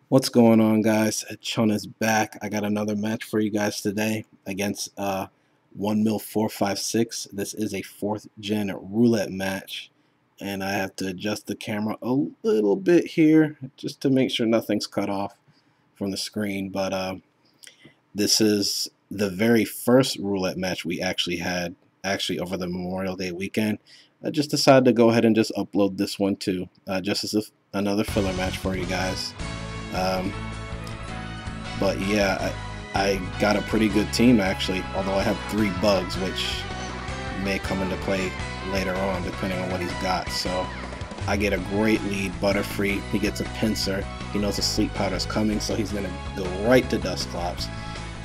What's going on, guys? Chun is back. I got another match for you guys today against 1mil456. This is a 4th gen roulette match, and I have to adjust the camera a little bit here just to make sure nothing's cut off from the screen. But this is the very first roulette match we actually had over the Memorial Day weekend. I just decided to go ahead and just upload this one too, just as another filler match for you guys. But yeah, I got a pretty good team actually, although I have 3 bugs which may come into play later on depending on what he's got. So I get a great lead. Butterfree, he gets a pincer, he knows a sleep powder is coming, so he's gonna go right to Dusclops.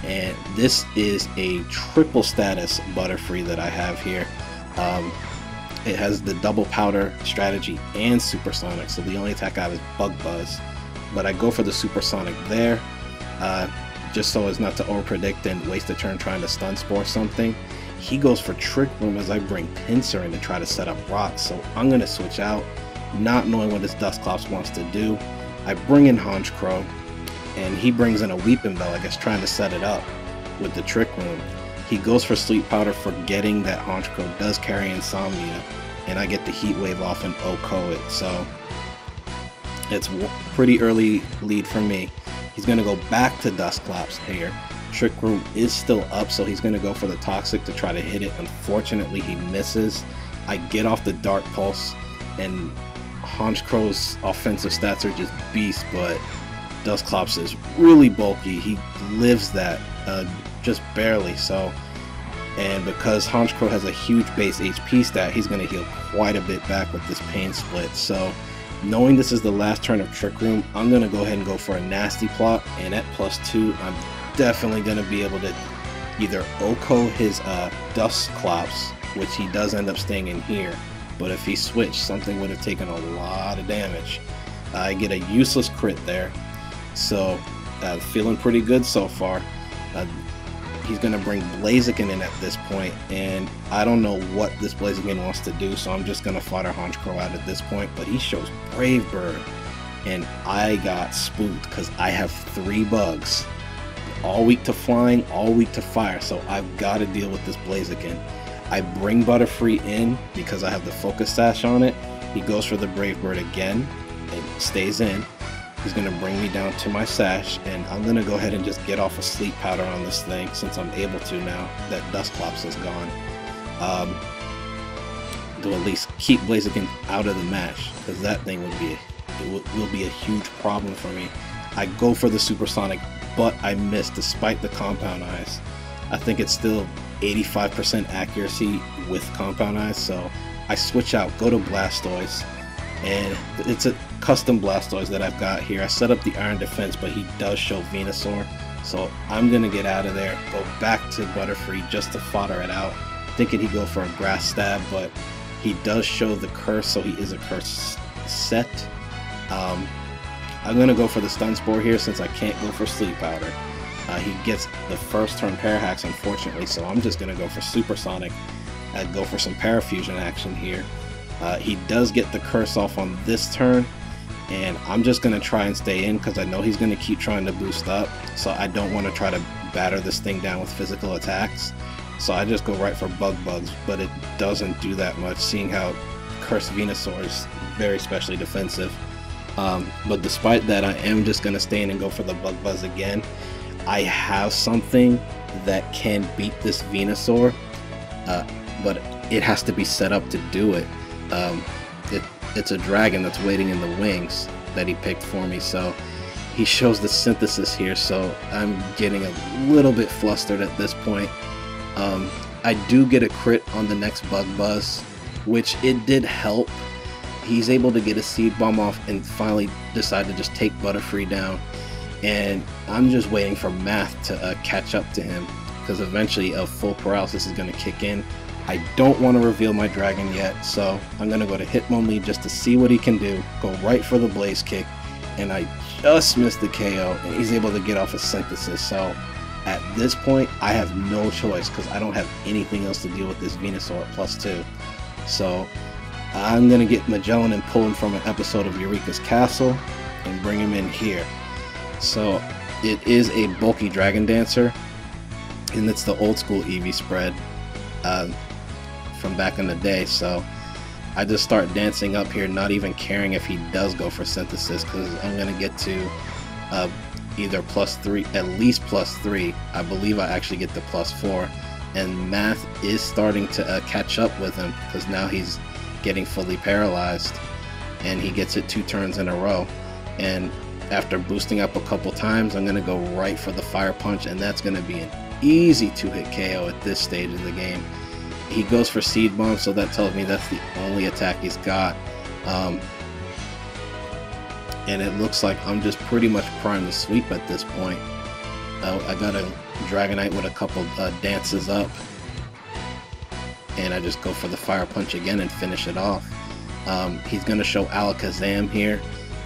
And this is a triple status Butterfree that I have here. It has the double powder strategy and supersonic, so the only attack I have is Bug Buzz. But I go for the supersonic there, just so as not to overpredict and waste a turn trying to stun spore something. He goes for Trick Room as I bring Pincer in to try to set up rocks, so I'm going to switch out, not knowing what his Dusclops wants to do. I bring in Honchkrow, and he brings in a Weeping Bell, I guess trying to set it up with the Trick Room. He goes for Sleep Powder, forgetting that Honchkrow does carry Insomnia, and I get the Heat Wave off and OHKO it, so it's a pretty early lead for me. He's going to go back to Dusclops here. Trick Room is still up, so he's going to go for the Toxic to try to hit it. Unfortunately, he misses. I get off the Dark Pulse, and Honchkrow's offensive stats are just beast, but Dusclops is really bulky. He lives that just barely. So, and because Honchkrow has a huge base HP stat, he's going to heal quite a bit back with this Pain Split. So knowing this is the last turn of Trick Room, I'm going to go ahead and go for a Nasty Plot, and at +2, I'm definitely going to be able to either OHKO his Dusclops, which he does end up staying in here, but if he switched, something would have taken a lot of damage. I get a useless crit there, so feeling pretty good so far. He's going to bring Blaziken in at this point, and I don't know what this Blaziken wants to do, so I'm just going to fodder Honchkrow out at this point. But he shows Brave Bird, and I got spooked because I have 3 bugs. All weak to flying, all weak to fire, so I've got to deal with this Blaziken. I bring Butterfree in because I have the Focus Sash on it. He goes for the Brave Bird again and stays in. He's going to bring me down to my Sash, and I'm going to go ahead and just get off a Sleep Powder on this thing since I'm able to now that Dusclops is gone. To at least keep Blaziken out of the match, because that thing will be a huge problem for me. I go for the Supersonic, but I miss despite the Compound Eyes. I think it's still 85% accuracy with Compound Eyes, so I switch out, go to Blastoise. And it's a custom Blastoise that I've got here. I set up the Iron Defense, but he does show Venusaur, so I'm gonna get out of there, go back to Butterfree just to fodder it out, thinking he'd go for a Grass Stab, but he does show the Curse, so he is a Curse set. I'm gonna go for the Stun Spore here since I can't go for Sleep Powder. He gets the first turn Parahax, unfortunately, so I'm just gonna go for Supersonic and go for some Parafusion action here. He does get the Curse off on this turn, and I'm just going to try and stay in because I know he's going to keep trying to boost up, so I don't want to try to batter this thing down with physical attacks. So I just go right for Bug Bugs, but it doesn't do that much, seeing how Cursed Venusaur is very specially defensive. But despite that, I am just going to stay in and go for the Bug Buzz again. I have something that can beat this Venusaur, but it has to be set up to do it. It's a dragon that's waiting in the wings that he picked for me, so he shows the Synthesis here, so I'm getting a little bit flustered at this point. I do get a crit on the next Bug Buzz, which it did help, he's able to get a seed bomb off and finally decide to just take Butterfree down. And I'm just waiting for Math to catch up to him, because eventually a full paralysis is going to kick in. I don't want to reveal my dragon yet, so I'm going to go to Hitmonlee just to see what he can do, go right for the Blaze Kick, and I just missed the KO, and he's able to get off a Synthesis. So at this point, I have no choice, because I don't have anything else to deal with this Venusaur at +2. So I'm going to get Magellan and pull him from an episode of Eureka's Castle and bring him in here. So it is a bulky Dragon Dancer, and it's the old school Eevee spread from back in the day. So I just start dancing up here, not even caring if he does go for Synthesis, because I'm going to get to either +3, at least +3. I believe I actually get the +4, and Math is starting to catch up with him, because now he's getting fully paralyzed, and he gets it 2 turns in a row. And after boosting up a couple times, I'm going to go right for the Fire Punch, and that's going to be an easy 2-hit KO at this stage of the game. He goes for Seed Bomb, so that tells me that's the only attack he's got. And it looks like I'm just pretty much primed to sweep at this point. I got a Dragonite with a couple dances up, and I just go for the Fire Punch again and finish it off. He's going to show Alakazam here,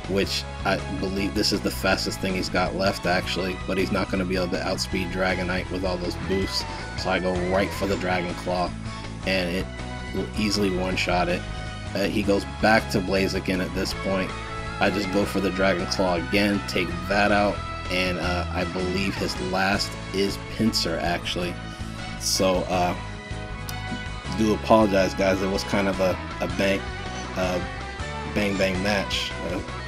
which I believe this is the fastest thing he's got left, actually, but he's not going to be able to outspeed Dragonite with all those boosts. So I go right for the Dragon Claw, and it will easily one-shot it. He goes back to Blaziken at this point. I just go for the Dragon Claw again, take that out, and I believe his last is Pinsir, actually. So do apologize, guys. It was kind of a bang match.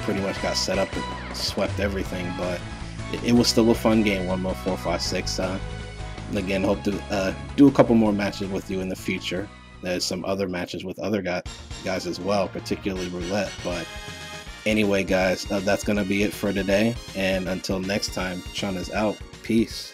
Pretty much got set up and swept everything, but it was still a fun game. 1mil456. Again, hope to do a couple more matches with you in the future. There's some other matches with other guys as well, particularly Roulette. But anyway, guys, that's gonna be it for today, and until next time, Chun is out. Peace.